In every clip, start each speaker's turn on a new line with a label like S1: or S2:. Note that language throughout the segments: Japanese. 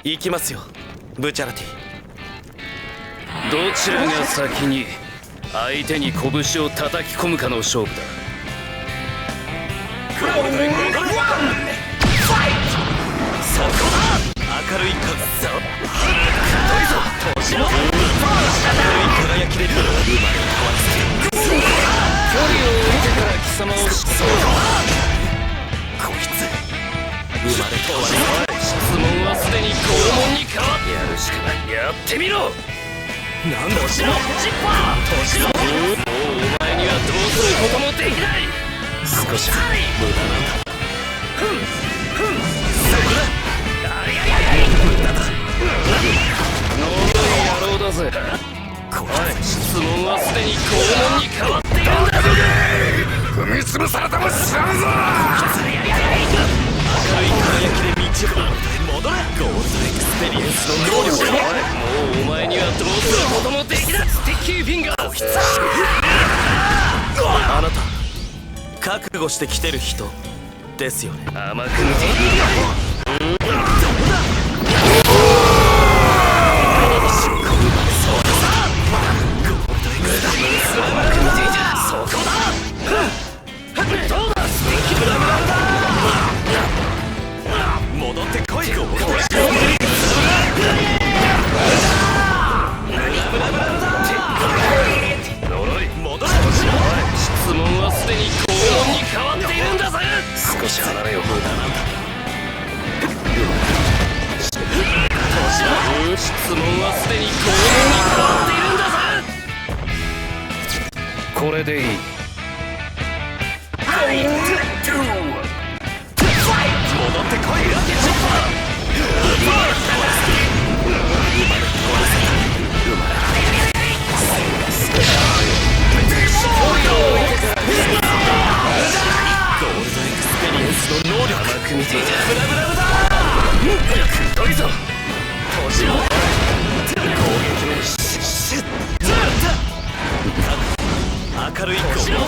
S1: 行きますよブチャラティ。
S2: どちらが先に相手に拳を叩き込むかの勝負だ。
S1: そこだ、明るい輝きで
S2: 距離を置いてから貴様を
S1: こいつ生まれ変わる。
S2: 質問はすでに拷問に変わってやるしかない。やってみろ。
S1: なんだ
S2: 年のジッパー年のもうお前にはどうすることもできない。
S1: 少し無駄なんだ。そこだ。無駄だ。
S2: 呪い野郎だぜ。おい、質問はすでに拷問に変わっているんだぞ。
S3: 踏み潰されても知らんぞ。
S1: 明るい輝きで道を戻れ。ゴールドエクスペリエンスの能力だ。
S2: もうお前にはどうすることもできない。スティッキーフィンガー。
S1: あなた覚悟してきてる人ですよね。
S2: 甘く見ている。
S1: 戻ってこい。戻れ。
S2: 質問はすでに拷問に変わっているんだぜ。
S1: 少し離れよ。無駄なんだ。
S2: 質問はすでに拷問に変わっているんだぜ。これでいい。
S1: 戻ってこい。ゴールドエクスペリエンスの能力。
S2: 甘く見ていた。くどいぞ。年の
S1: 攻撃のシュッ。明るい攻撃。
S2: もう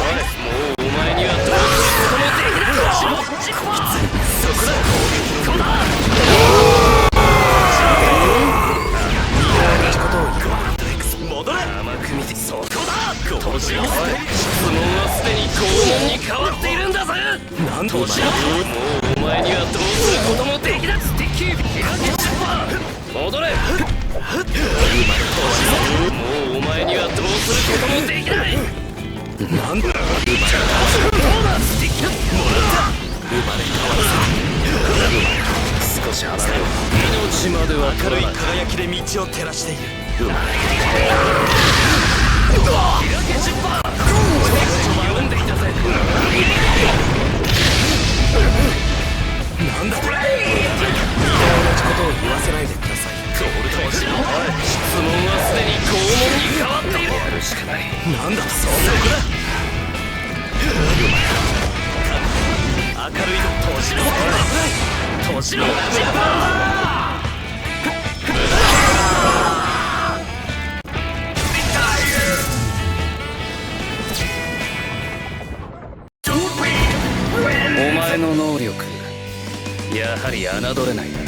S2: お前にはどうすることもできない。
S1: そこだ。攻撃のだ。同じことを言う。戻れ。
S2: 甘く見て。そこだ。
S1: ゴールドエクスペリエンス。
S2: 質問はすでに拷問に変わっているんだぜ。
S1: なんと
S2: もうお前にはどうすることもできない。スティッキーフィンガー。戻れ。もうお前にはどうすることもできない。
S1: なんだ。
S2: どうだスティッキー。
S1: もらった。生まれ変わらせ。
S2: 少し離れよ。命までは
S1: 明るい輝きで道を照らしている。
S2: 開けジッパー。読んでいたぜ。
S1: なんだこれ。同じことを言わせないでください。ゴールドエクス。
S2: 質問はすでに拷問に変わっている。やるしかない。
S1: なんだそこだ。明るい
S2: 年のジッパー。お前の能力やはり侮れないな。